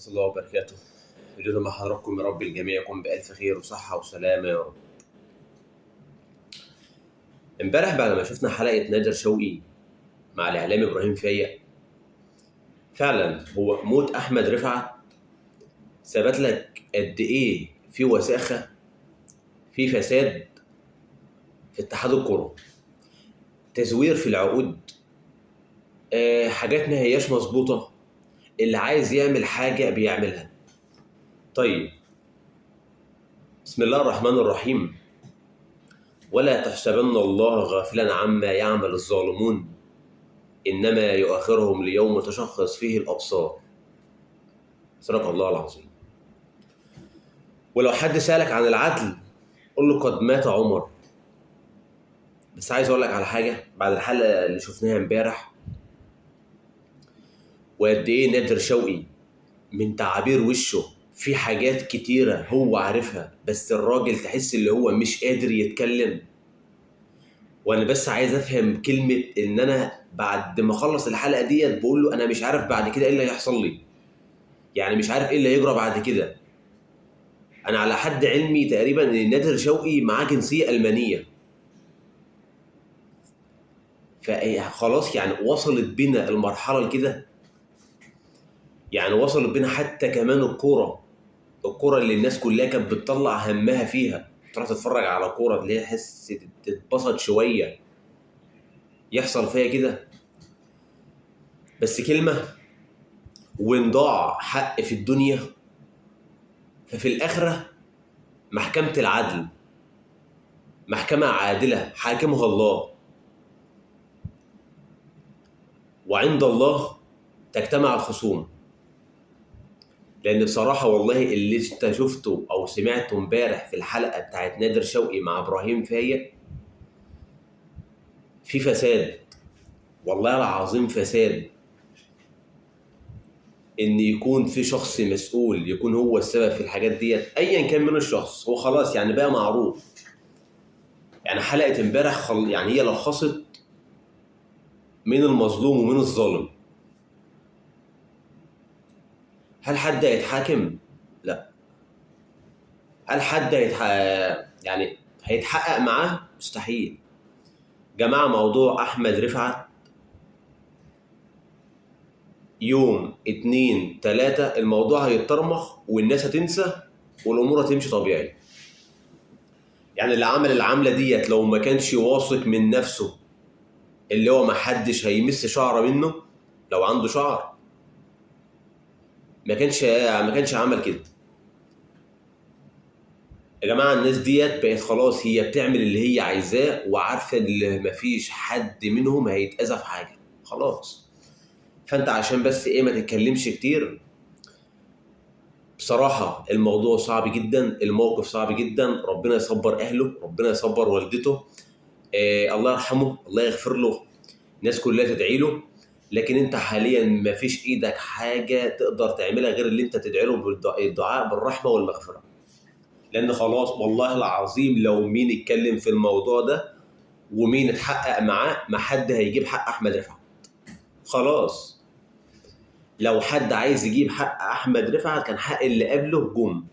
ورحمة الله وبركاته. وجود مع حضراتكم يا رب الجميع يكون بألف خير وصحة وسلامة يا رب. امبارح بعد ما شفنا حلقة نادر شوقي مع الإعلامي إبراهيم فايق، فعلا هو موت أحمد رفعت ثبت لك قد إيه في وساخة، في فساد في اتحاد الكرة، تزوير في العقود، حاجات ما هياش مظبوطة. اللي عايز يعمل حاجة بيعملها. طيب، بسم الله الرحمن الرحيم. ولا تحسبن الله غافلا عما يعمل الظالمون إنما يؤخرهم ليوم تشخص فيه الأبصار. صدق الله العظيم. ولو حد سألك عن العدل قل له قد مات عمر. بس عايز أقول لك على حاجة بعد الحلقة اللي شفناها امبارح، وقد إيه نادر شوقي من تعابير وشه في حاجات كتيرة هو عارفها، بس الراجل تحس اللي هو مش قادر يتكلم. وانا بس عايز افهم كلمة ان انا بعد ما اخلص الحلقة ديت بقول له انا مش عارف بعد كده ايه اللي هيحصل لي، يعني مش عارف ايه اللي هيجرى بعد كده. انا على حد علمي تقريبا ان نادر شوقي معاه جنسية المانية، فخلاص يعني وصلت بينا المرحلة لكده. يعني وصلت بينا حتى كمان الكورة اللي الناس كلها كانت بتطلع همها فيها تروح تتفرج على كورة اللي هي تحس تتبسط شوية، يحصل فيها كده. بس كلمة وإن ضاع حق في الدنيا ففي الآخرة محكمة العدل، محكمة عادلة حاكمها الله، وعند الله تجتمع الخصوم. لأن بصراحة والله اللي انت شفته أو سمعته امبارح في الحلقة بتاعت نادر شوقي مع إبراهيم فايق في فساد، والله العظيم فساد. إن يكون في شخص مسؤول يكون هو السبب في الحاجات ديت أيا كان من الشخص، هو خلاص يعني بقى معروف. يعني حلقة امبارح يعني هي لخصت مين المظلوم ومين الظالم. هل حد هيتحاكم؟ لا. هل حد يعني هيتحقق معاه؟ مستحيل. جماعة موضوع أحمد رفعت يوم 2 3 الموضوع هيتطرمخ والناس هتنسى والأمور هتمشي طبيعي. يعني اللي عمل العملة ديت لو ما كانش واثق من نفسه اللي هو ما حدش هيمس شعره منه، لو عنده شعر ما كانش عمل كده. يا جماعة الناس ديت بقت خلاص هي بتعمل اللي هي عايزاه وعارفة ان مفيش حد منهم هيتأذى في حاجة خلاص. فانت عشان بس ايه ما تتكلمش كتير. بصراحة الموضوع صعب جدا، الموقف صعب جدا. ربنا يصبر اهله، ربنا يصبر والدته. الله يرحمه، الله يغفر له، الناس كلها تدعي له. لكن انت حاليا مفيش ايدك حاجة تقدر تعملها غير اللي انت تدعي له بالدعاء بالرحمة والمغفرة. لان خلاص والله العظيم لو مين اتكلم في الموضوع ده ومين اتحقق معاه ما حد هيجيب حق احمد رفعت. خلاص لو حد عايز يجيب حق احمد رفعت كان حق اللي قبله جم.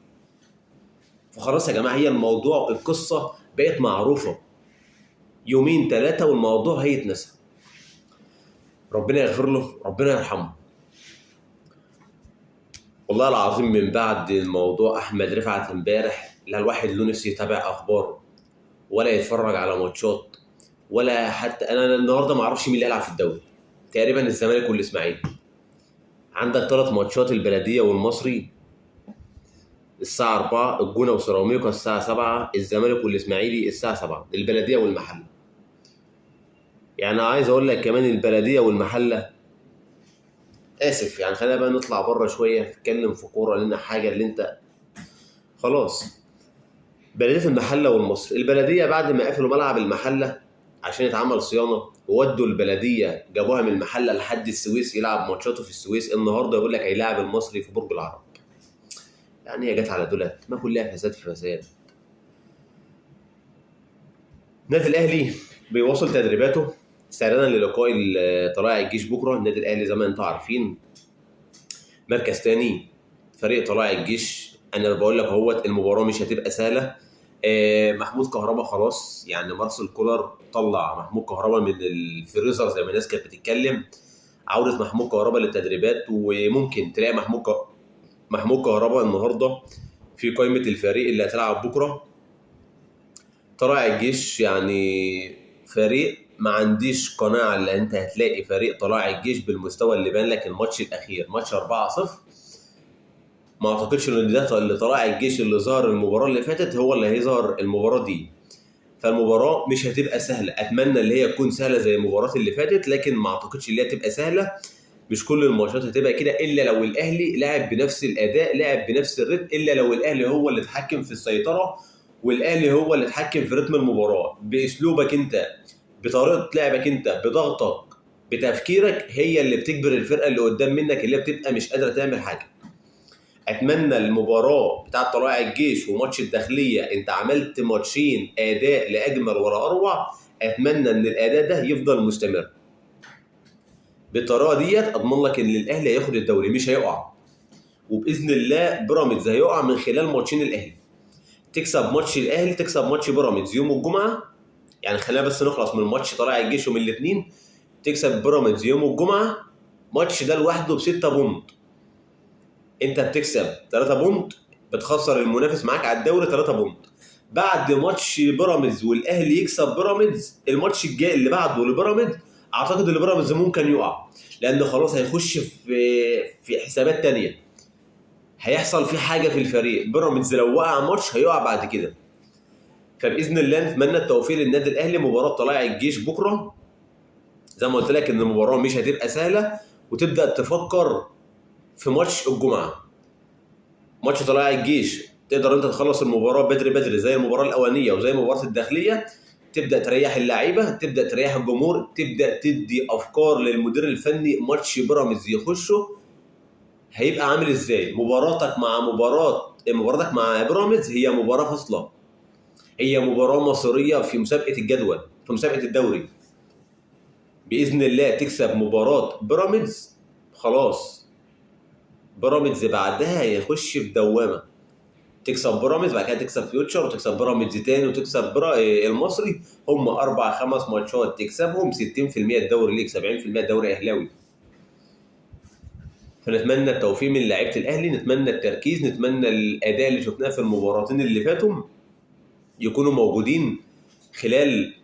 فخلاص يا جماعه هي الموضوع القصه بقت معروفه، يومين 3 والموضوع هيتنسى. ربنا يغفر له، ربنا يرحمه. والله العظيم من بعد الموضوع احمد رفعت امبارح لا الواحد له نفسه يتابع اخباره ولا يتفرج على ماتشات، ولا حتى انا النهارده ما اعرفش مين اللي هيلعب في الدوري. تقريبا الزمالك والاسماعيلي. عندك 3 ماتشات، البلديه والمصري الساعه 4، الجونه وسيراميكا الساعه 7، الزمالك والاسماعيلي الساعه 7، البلديه والمحله. يعني عايز اقول لك كمان البلديه والمحله، اسف يعني خلينا بقى نطلع بره شويه نتكلم في كوره لنا حاجه اللي انت خلاص. بلديه المحله والمصري، البلديه بعد ما قفلوا ملعب المحله عشان يتعمل صيانه ودوا البلديه جابوها من المحله لحد السويس يلعب ماتشاته في السويس. النهارده يقول لك هيلاعب المصري في برج العرب. يعني هي جت على دولت ما كلها فساد في فساد. النادي الاهلي بيواصل تدريباته استعدادا للقاء طلائع الجيش بكره. النادي الاهلي زي ما انتم عارفين مركز تاني فريق طلائع الجيش انا بقول لك اهوت المباراه مش هتبقى سهله. محمود كهربا خلاص، يعني مارسيل كولر طلع محمود كهربا من الفريزر زي ما الناس كانت بتتكلم. عوده محمود كهربا للتدريبات، وممكن تلاقي محمود كهربا النهارده في قائمه الفريق اللي هتلعب بكره. طلائع الجيش يعني فريق ما عنديش قناعه ان انت هتلاقي فريق طلائع الجيش بالمستوى اللي بان لك الماتش الاخير ماتش 4-0. ما اعتقدش ان ده اللي طلائع الجيش اللي ظهر المباراه اللي فاتت هو اللي هيظهر المباراه دي. فالمباراه مش هتبقى سهله، اتمنى اللي هي تكون سهله زي المباراه اللي فاتت، لكن ما اعتقدش اللي هي تبقى سهله. مش كل الماتشات هتبقى كده، الا لو الاهلي لعب بنفس الاداء، لعب بنفس الريتم، الا لو الاهلي هو اللي اتحكم في السيطره، والاهلي هو اللي اتحكم في رتم المباراه باسلوبك انت، بطريقه لعبك انت، بضغطك، بتفكيرك، هي اللي بتجبر الفرقه اللي قدام منك اللي بتبقى مش قادره تعمل حاجه. اتمنى المباراه بتاعه طلائع الجيش وماتش الداخليه، انت عملت ماتشين اداء لا اجمل ولا اروع، اتمنى ان الاداء ده يفضل مستمر. بالطريقه ديت اضمن لك ان الاهلي هياخد الدوري مش هيقع، وباذن الله بيراميدز هيقع من خلال ماتشين الاهلي. تكسب ماتش الاهلي، تكسب ماتش بيراميدز يوم الجمعه، يعني خلينا بس نخلص من ماتش طلائع الجيش ومن الاثنين. تكسب بيراميدز يوم الجمعه، ماتش ده لوحده ب6 بونت. انت بتكسب 3 بونت، بتخسر المنافس معاك على الدوري 3 بونت. بعد ماتش بيراميدز والاهلي يكسب بيراميدز، الماتش الجاي اللي بعده لبيراميدز اعتقد ان بيراميدز ممكن يقع، لان خلاص هيخش في حسابات تانية، هيحصل في حاجه في الفريق. بيراميدز لو وقع ماتش هيقع بعد كده. فباذن الله نتمنى التوفيق للنادي الاهلي. مباراه طلائع الجيش بكره زي ما قلت لك ان المباراه مش هتبقى سهله، وتبدا تفكر في ماتش الجمعه. ماتش طلائع الجيش تقدر انت تخلص المباراه بدري بدري زي المباراه الاولانيه وزي مباراه الداخليه، تبدا تريح اللعيبه، تبدا تريح الجمهور، تبدا تدي افكار للمدير الفني. ماتش بيراميدز يخشه هيبقى عامل ازاي؟ مباراتك مع بيراميدز هي مباراه فاصله، هي مباراه مصيريه في مسابقه الجدول، في مسابقه الدوري. باذن الله تكسب مباراه بيراميدز، خلاص بيراميدز بعدها هيخش في دوامه. تكسب بيراميدز، بعد كده تكسب فيوتشر، وتكسب بيراميدز تاني، وتكسب المصري. هم 4-5 ماتشات تكسبهم، 60% الدوري ليك، 70% الدوري اهلاوي. فنتمنى التوفيق من لعيبه الاهلي، نتمنى التركيز، نتمنى الاداء اللي شفناه في المباراتين اللي فاتوا يكونوا موجودين خلال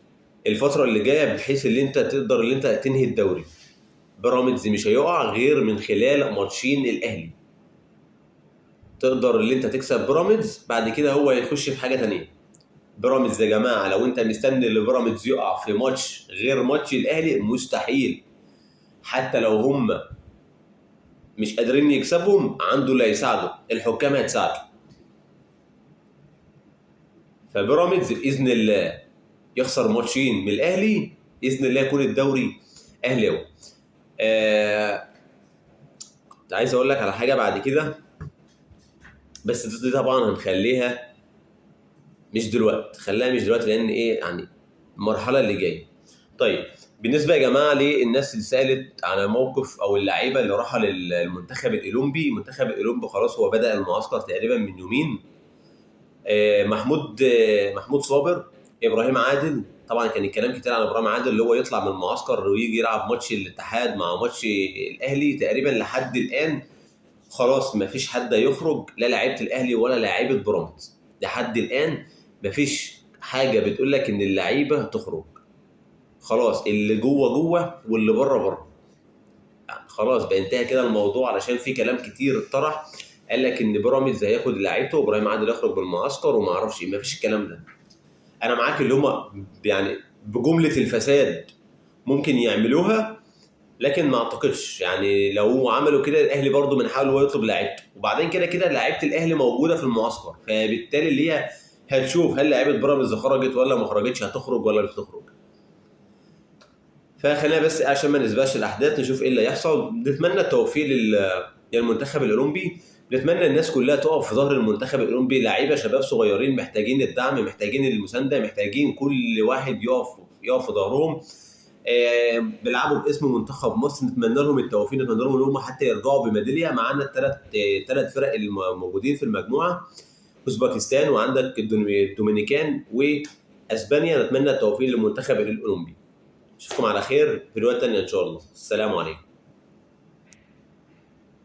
الفتره اللي جايه، بحيث ان انت تقدر ان انت تنهي الدوري. بيراميدز مش هيقع غير من خلال ماتشين الاهلي. تقدر ان انت تكسب بيراميدز، بعد كده هو يخش في حاجه ثانيه. بيراميدز يا جماعه لو انت مستني ان بيراميدز يقع في ماتش غير ماتش الاهلي، مستحيل. حتى لو هم مش قادرين يكسبهم، عنده اللي هيساعده، الحكام هتساعده. فبيراميدز باذن الله يخسر ماتشين من الاهلي، باذن الله يكون الدوري اهلاوي. عايز اقول لك على حاجه بعد كده، بس دي طبعا هنخليها مش دلوقتي، خليها مش دلوقتي، لان ايه يعني المرحله اللي جايه. طيب بالنسبه يا جماعه للناس اللي سالت على موقف او اللعيبه اللي راحه للمنتخب الاولمبي، المنتخب الاولمبي خلاص هو بدا المعسكر تقريبا من يومين. محمود صابر، ابراهيم عادل. طبعا كان الكلام كتير عن ابراهيم عادل اللي هو يطلع من المعسكر ويجي يلعب ماتش الاتحاد مع ماتش الاهلي. تقريبا لحد الان خلاص ما فيش حد يخرج، لا لعيبه الاهلي ولا لعيبه بيراميدز. لحد الان ما فيش حاجه بتقول لك ان اللعيبه تخرج. خلاص اللي جوه جوه واللي بره بره، يعني خلاص بينتهي كده الموضوع. علشان في كلام كتير اتطرح، قال لك ان بيراميدز هياخد لعيبته وابراهيم عادل يخرج بالمعسكر وما اعرفش ايه. ما فيش الكلام ده. انا معاك اللي هم يعني بجمله الفساد ممكن يعملوها، لكن ما اعتقدش. يعني لو عملوا كده الاهلي برضو من حاله هو يطلب لعيبته، وبعدين كده كده لعيبه الاهلي موجوده في المعسكر، فبالتالي اللي هي هتشوف هل لعيبه بيراميدز خرجت ولا ما خرجتش، هتخرج ولا مش هتخرج. فخلينا بس عشان ما نسبقش الاحداث نشوف ايه اللي هيحصل. نتمنى التوفيق للمنتخب الاولمبي، نتمنى الناس كلها تقف في ظهر المنتخب الاولمبي. لعيبه شباب صغيرين محتاجين الدعم، محتاجين المسانده، محتاجين كل واحد يقف في ظهرهم. بيلعبوا باسم منتخب مصر، نتمنى لهم التوفيق، نتمنى لهم ان هم حتى يرجعوا بميداليه. معانا الثلاث فرق الموجودين في المجموعه، اوزبكستان وعندك الدومينيكان واسبانيا. نتمنى التوفيق للمنتخب الاولمبي. اشوفكم على خير في فيديوهات تانية ان شاء الله. السلام عليكم.